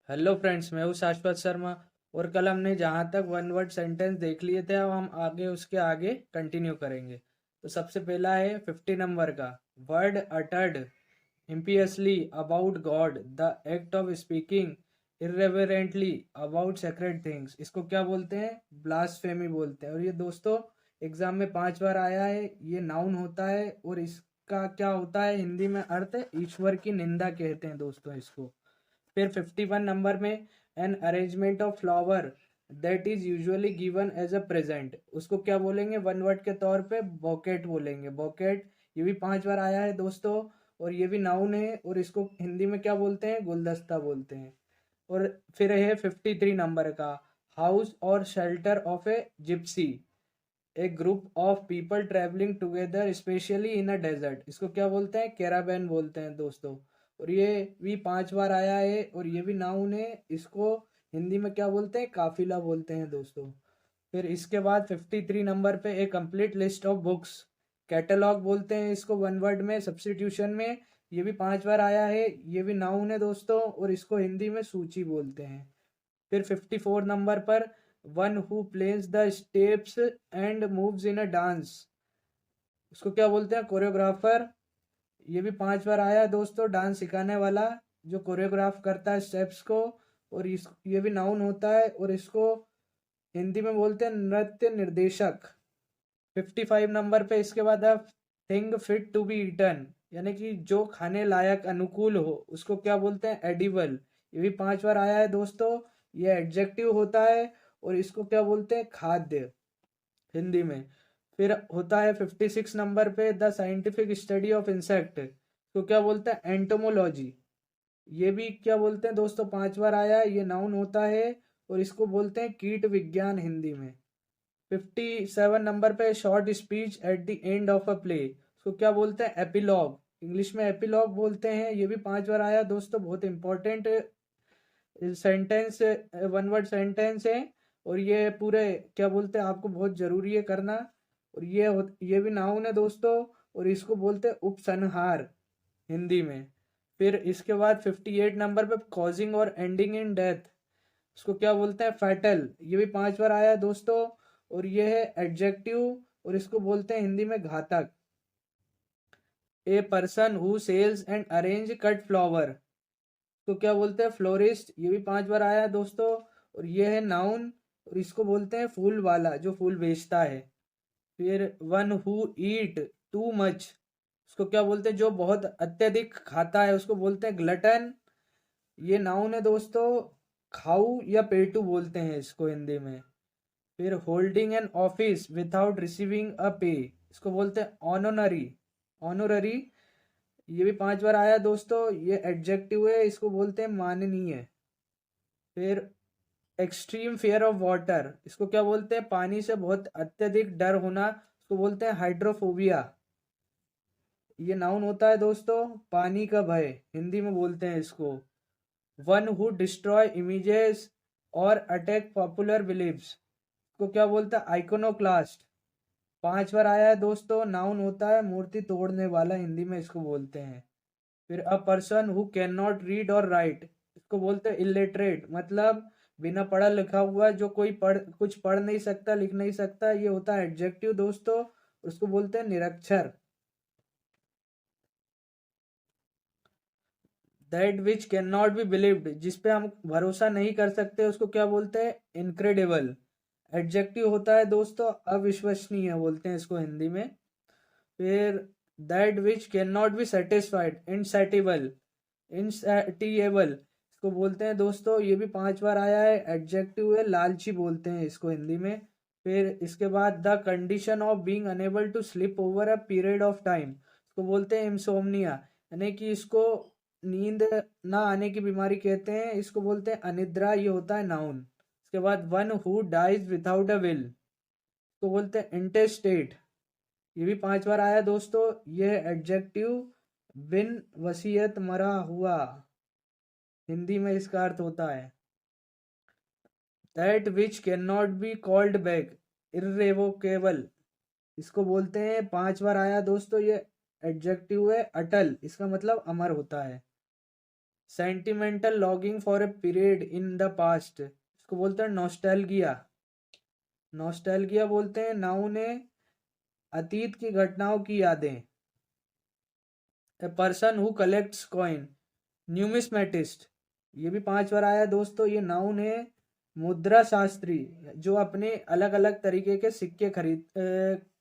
Hello friends, मैं हूँ शाश्वत शर्मा। और कल हमने जहाँ तक वन वर्ड सेंटेंस देख लिए थे, अब हम आगे उसके आगे कंटिन्यू करेंगे। तो सबसे पहला है 50 नंबर का। Word uttered impiously about God, the act of speaking irreverently about sacred things, इसको क्या बोलते हैं? ब्लास्फेमी बोलते हैं। और ये दोस्तों एग्जाम में 5 बार आया है। ये नाउन होता है और इसका क्या होता है हिंदी में अर्थ? ईश्वर की निंदा कहते हैं दोस्तों इसको। फिर 51 नंबर में an arrangement of flower that is usually given as a present, उसको क्या बोलेंगे? वन वर्ड के तौर पे बॉकेट बोलेंगे। बॉकेट ये भी 5 बार आया है दोस्तों, और ये भी नाउन है, और इसको हिंदी में क्या बोलते हैं? गुलदस्ता बोलते हैं। और फिर है 53 नंबर का। हाउस और shelter of a gypsy, a group of people travelling together specially in a desert, इसको क्या बोलते हैं? कैराबैन बोलते हैं दोस्तों। और ये भी 5 बार आया है, और ये भी नाउन है। इसको हिंदी में क्या बोलते हैं? काफिला बोलते हैं दोस्तों। फिर इसके बाद 53 नंबर पे एक complete list of books, catalogue बोलते हैं इसको वन वर्ड में सब्स्टिट्यूशन में। ये भी 5 बार आया है। ये भी नाउन है दोस्तों, और इसको हिंदी में सूची बोलते हैं। फिर 54 नंबर पर one who plays the steps and moves in a dance, उसको क्या बोलते हैं? कोरियोग्राफर। ये भी 5 बार आया है दोस्तों। डांस सिखाने वाला जो कोरियोग्राफ करता है स्टेप्स को। और इस ये भी नाउन होता है, और इसको हिंदी में बोलते हैं नृत्य निर्देशक। 55 नंबर पे इसके बाद है thing fit to be eaten, यानी कि जो खाने लायक अनुकूल हो उसको क्या बोलते हैं? एडिबल। ये भी 5 बार आया है दोस्तों। ये एडजेक्टिव होता है, और इसको क्या बोलते हैं? खाद्य हिंदी में। फिर होता है 56 नंबर पे the scientific study of insect, तो क्या बोलते हैं? एंटोमोलॉजी। ये भी क्या बोलते हैं दोस्तों? 5 बार आया है। ये नाउन होता है, और इसको बोलते हैं कीट विज्ञान हिंदी में। 57 नंबर पे short speech at the end of a play, उसको क्या बोलते हैं? एपिलॉग। इंग्लिश में एपिलॉग बोलते हैं। ये भी 5 बार आया दोस्तों। बहुत important sentence, one word sentence है। और ये पूरे क्या बोलते हैं, आपको बहुत जरूरी है करना। और ये भी नाउन है दोस्तों, और इसको बोलते हैं उपसंहार हिंदी में। फिर इसके बाद 58 नंबर पे कॉजिंग और एंडिंग इन डेथ, उसको क्या बोलते हैं? फैटल। ये भी 5 बार आया है दोस्तों, और ये है एडजेक्टिव, और इसको बोलते हैं हिंदी में घातक। A person who sells and arrange cut flower, तो क्या बोलते हैं? फ्लोरिस्ट। ये भी 5 बार आया है दोस्तों, और ये है नाउन, और इसको बोलते हैं फूल वाला जो फूल बेचता है। फिर one who eat too much, उसको क्या बोलते हैं? जो बहुत अत्यधिक खाता है उसको बोलते हैं ग्लटन। ये नाउन है दोस्तों। खाऊ या पेटू बोलते हैं इसको हिंदी में। फिर holding an office without receiving a पे, इसको बोलते हैं ऑनोनरी। ऑनोररी। ये भी 5 बार आया दोस्तों। ये एडजेक्टिव है, इसको बोलते हैं माननीय। फिर एक्सट्रीम फियर ऑफ वाटर, इसको क्या बोलते हैं? पानी से बहुत अत्यधिक डर होना, इसको बोलते हैं हाइड्रोफोबिया। ये नाउन होता है दोस्तों। पानी का भय हिंदी में बोलते हैं इसको। वन हु डिस्ट्रॉय इमेजेस और अटैक पॉपुलर बिलीव्स, को क्या बोलता है? आइकोनोक्लास्ट। 5 बार आया है दोस्तों। नाउन होता है मूर्ति तोड़ने वाला, हिंदी में इसको बोलते हैं। फिर अ person who can not read और राइट, इसको बोलते हैं इलिटरेट, मतलब बिना पढ़ा लिखा हुआ जो कोई कुछ पढ़ नहीं सकता, लिख नहीं सकता, ये होता है एडजेक्टिव दोस्तों। उसको बोलते हैं निरक्षर। That which can not B believed, जिस पे हम भरोसा नहीं कर सकते, उसको क्या बोलते हैं? इनक्रेडिबल। एडजेक्टिव होता है दोस्तों अविश्वसनीय बोलते हैं इसको हिंदी में। फिर that which can not be satisfied, insatiable. Insatiable, इसको बोलते हैं दोस्तों। ये भी 5 बार आया है। एडजेक्टिव है, लालची बोलते हैं इसको हिंदी में। फिर इसके बाद the condition of being unable to sleep over a period of time, इसको बोलते हैं इंसोम्निया, यानी कि इसको नींद ना आने की बीमारी कहते हैं, इसको बोलते हैं अनिद्रा। ये होता है नाउन। इसके बाद one who dies without a will, इसको बोलते हैं इंटेस्टेट। ये भी 5 बार आया दोस्तों। ये एडजेक्टिव, बिन वसीयत मरा हुआ, हिंदी में इसका अर्थ होता है that which can not be called back, irrevocable, इसको बोलते हैं। 5 बार आया दोस्तों। ये एडजेक्टिव है अटल, इसका मतलब अमर होता है। Sentimental logging for a period in the past, इसको बोलते हैं नॉस्टैल्गिया। नॉस्टैल्गिया बोलते हैं नाउन है अतीत की घटनाओं की यादें। ए पर्सन हु कलेक्ट्स कॉइन, न्यूमिस्मेटिस्ट, ये भी 5 बार आया दोस्तों। ये नाउन है मुद्रा शास्त्री, जो अपने अलग अलग तरीके के सिक्के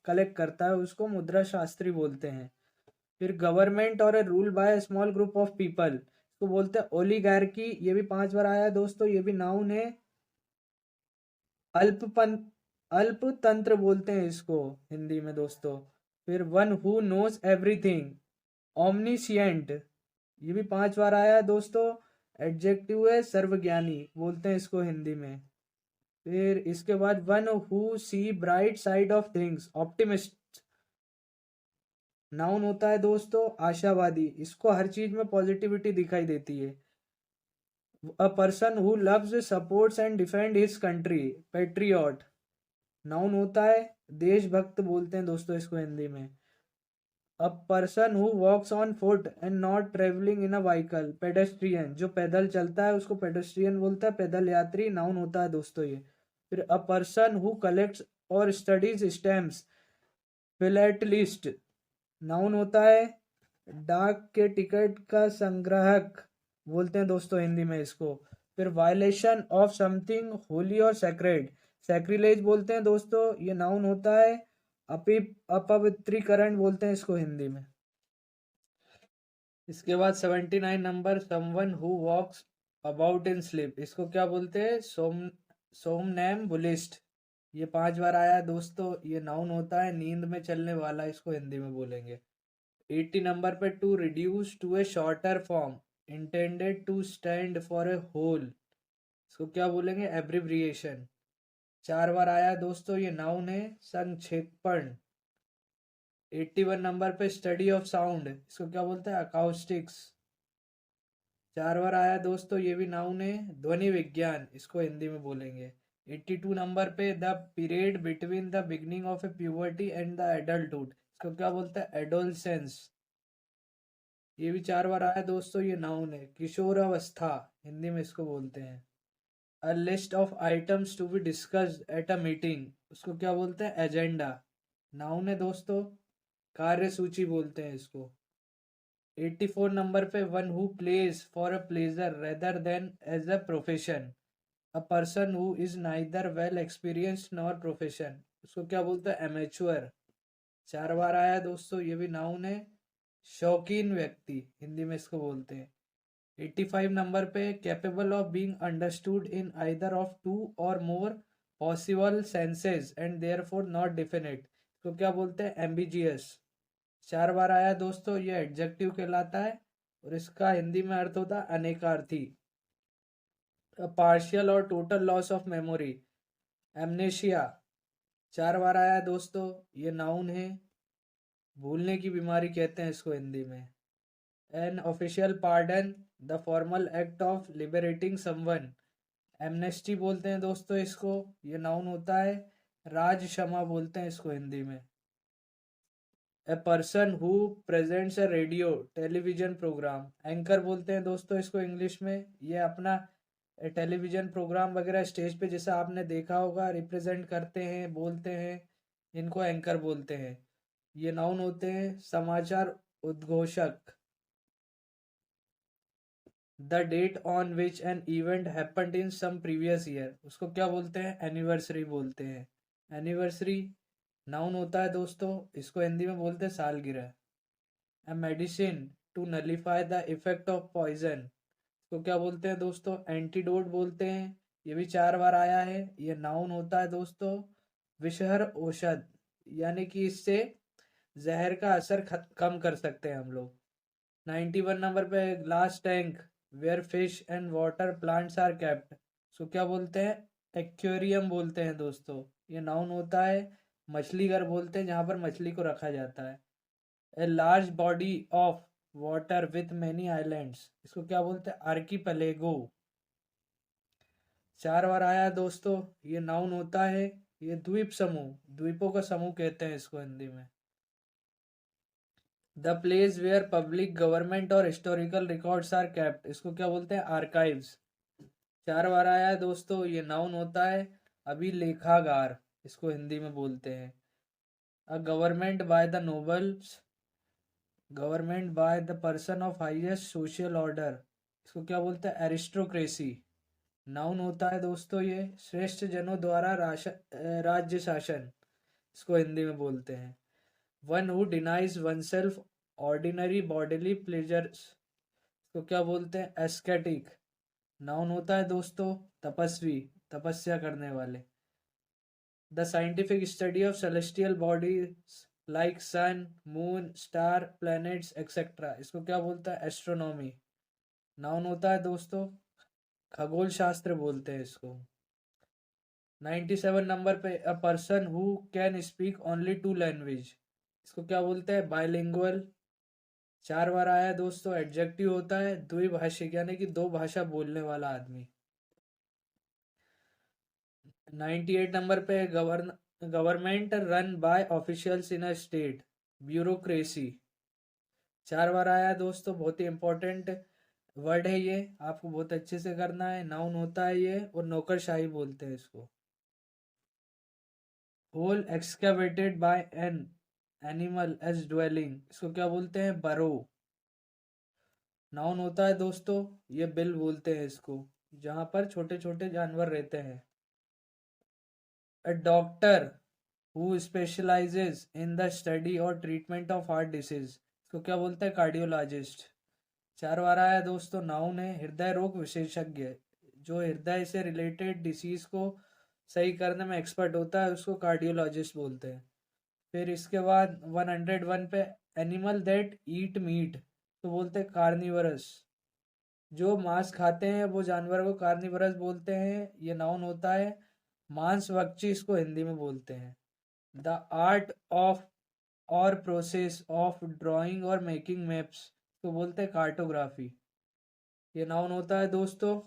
कलेक्ट करता है, उसको मुद्रा शास्त्री बोलते हैं। फिर गवर्नमेंट और rule by small group of people, इसको बोलते हैं ओलिगार्की, ये भी 5 बार आया दोस्तों। ये भी नाउन है। अल्पपन अल्पतंत्र बोलते हैं इसको हिंदी में दोस्तों। फिर वन हु नोज एवरीथिंग, ओमनीशिएंट, ये भी 5 बार आया है दोस्तों। एडजेक्टिव है सर्वज्ञानी, बोलते हैं इसको हिंदी में। फिर इसके बाद one who see bright side of things, optimist, noun होता है दोस्तों आशावादी, इसको हर चीज में पॉजिटिविटी दिखाई देती है। A person who loves supports and defend his country, patriot, noun होता है देशभक्त, बोलते हैं दोस्तों इसको हिंदी में। A person who walks on foot and not travelling in a vehicle, pedestrian, जो पैदल चलता है उसको पेडेस्ट्रियन बोलता है, पैदल यात्री, नाउन होता है दोस्तों ये। फिर अ पर्सन हु कलेक्ट्स और स्टडीज स्टैम्प्स, फिलेटलिस्ट, नाउन होता है डाक के टिकट का संग्राहक, बोलते हैं दोस्तों हिंदी में इसको। फिर वायलेशन ऑफ समथिंग होली और सेक्रेड, सैक्रिलेज बोलते हैं दोस्तों, ये नाउन होता है अपवित्रीकरण, बोलते हैं इसको हिंदी में। इसके बाद 79 number, someone who walks about in sleep, इसको क्या बोलते हैं सोमनैम्बुलिस्ट, ये 5 बार आया है दोस्तों। ये नाउन होता है नींद में चलने वाला, इसको हिंदी में बोलेंगे। 80 नंबर पे to reduce to a shorter form, intended to stand for a whole, इसको क्या बोलेंगे एब्रिविएशन। 4 बार आया दोस्तों, ये नाउन है संक्षेपण। 81 नंबर पे स्टडी ऑफ साउंड, इसको क्या बोलते हैं अकाउस्टिक्स। 4 बार आया दोस्तों, ये भी नाउन है ध्वनि विज्ञान, इसको हिंदी में बोलेंगे। 82 नंबर पे the period between the beginning of A puberty and the adulthood, इसको क्या बोलते हैं एडोलसेंस, ये भी 4 बार आया दोस्तों। ये नाउन है किशोरावस्था, हिंदी में इसको बोलते हैं। A list of items to be discussed at a meeting, उसको क्या बोलते हैं एजेंडा, नाउन है दोस्तों कार्य सूची, बोलते हैं इसको। 84 नंबर पे one who plays for a pleasure rather than as a profession, a person who is neither well experienced nor profession, उसको क्या बोलते हैं एमेच्योर। 4 बार आया दोस्तों, ये भी नाउन है शौकीन व्यक्ति, हिंदी में इसको बोलते हैं। 85 नंबर पे capable of being understood in either of two or more possible senses and therefore not definite, इसको क्या बोलते हैं एम्बिजियस। 4 बार आया दोस्तों, ये एडजेक्टिव कहलाता है और इसका हिंदी में अर्थ होता है अनेकार्थी। पार्शियल और total loss of memory, amnesia. 4 बार आया दोस्तों, ये नाउन है भूलने की बीमारी, कहते हैं इसको हिंदी में। An official pardon, the formal act of liberating someone, amnesty बोलते हैं दोस्तों इसको, ये नाउन होता है राज क्षमा, बोलते हैं इसको हिंदी में। A person who presents a radio television programme, anchor बोलते हैं दोस्तों इसको इंग्लिश में, ये अपना टेलीविजन प्रोग्राम वगैरह स्टेज पे जैसा आपने देखा होगा रिप्रेजेंट करते हैं, बोलते हैं, इनको एंकर बोलते हैं। ये नाउन होते हैं समाचार उद्घोषक। The date on which an event happened in some previous year, उसको क्या बोलते हैं एनिवर्सरी, बोलते हैं। एनिवर्सरी नाउन होता है दोस्तों, इसको हिंदी में बोलते हैं सालगिरह। A medicine to nullify the effect of poison, इसको क्या बोलते हैं दोस्तों एंटीडोट, बोलते हैं। ये भी 4 बार आया है, ये नाउन होता है दोस्तों विषहर औषध, यानी कि इससे जहर का असर कम कर सकते हैं हम लोग। 91 नंबर पे glass tank where fish and water plants are kept, so क्या बोलते हैं एक्वेरियम, बोलते हैं दोस्तों। ये नाउन होता है मछली घर, बोलते हैं जहाँ पर मछली को रखा जाता है। A large body of water with many islands, इसको क्या बोलते हैं आर्कीपेलेगो। 4 बार आया दोस्तों, ये नाउन होता है ये द्वीप समूह, द्वीपों का समूह कहते हैं इसको हिंदी में। The place where public government और हिस्टोरिकल रिकॉर्ड्स आर केप्ट, इसको क्या बोलते हैं? आर्काइव्स। 4 बार आया है दोस्तों, ये नाउन होता है। अभिलेखागार इसको हिंदी में बोलते हैं। A government by the nobles, government by the person of highest social order, इसको क्या बोलते हैं? एरिस्टोक्रेसी। नाउन होता है दोस्तों ये। श्रेष्ठ जनों द्वारा राज्य शासन, इसको हिंदी में बोलते हैं। One who denies one self ordinary bodily pleasures, इसको क्या बोलते हैं? एस्केटिक। नाउन होता है दोस्तों। तपस्वी, तपस्या करने वाले। The scientific study of celestial bodies like sun, moon, star, planets etcetera, इसको क्या बोलता है? एस्ट्रोनॉमी। नाउन होता है दोस्तों। खगोल शास्त्र बोलते हैं इसको। 97 नंबर पे, a person who can speak only two language, इसको क्या बोलते हैं? बाइलिंगुअल। 4 बार आया है दोस्तों। एडजेक्टिव होता है द्विभाषिक, यानी कि दो भाषा बोलने वाला आदमी। 98 नंबर पे, government run by officials in a state, bureaucracy. 4 बार आया है दोस्तों। बहुत ही इंपॉर्टेंट वर्ड है ये, आपको बहुत अच्छे से करना है। नाउन होता है ये, और नौकरशाही बोलते हैं इसको। Hole excavated by an animal as dwelling, इसको क्या बोलते हैं? बरो। नाउन होता है दोस्तों। ये बिल बोलते हैं इसको, जहां पर छोटे छोटे जानवर रहते हैं। A doctor who specialises in the study और ट्रीटमेंट ऑफ हार्ट डिसीज, इसको क्या बोलते हैं? कार्डियोलॉजिस्ट। 4 बार आया दोस्तों। नाउन है हृदय रोग विशेषज्ञ, जो हृदय से रिलेटेड डिसीज को सही करने में एक्सपर्ट होता है, उसको कार्डियोलॉजिस्ट बोलते हैं। फिर इसके बाद 101 पे, एनिमल दैट ईट मीट, तो बोलते हैं कार्निवरस। जो मांस खाते हैं वो जानवर को कार्निवरस बोलते हैं। ये नाउन होता है। मांस भक्षी इसको हिंदी में बोलते हैं। द आर्ट ऑफ और प्रोसेस ऑफ ड्राइंग और मेकिंग मैप्स, तो बोलते हैं कार्टोग्राफी। ये नाउन होता है दोस्तों।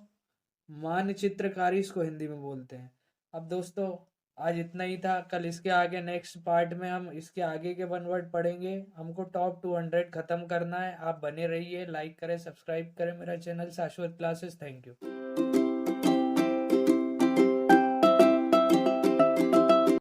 मानचित्रकारी इसको हिंदी में बोलते हैं। अब दोस्तों, आज इतना ही था। कल इसके आगे नेक्स्ट पार्ट में हम इसके आगे के 1 वर्ड पढ़ेंगे। हमको टॉप 200 खत्म करना है। आप बने रहिए, लाइक करें, सब्सक्राइब करें मेरा चैनल शाश्वत क्लासेस। Thank you.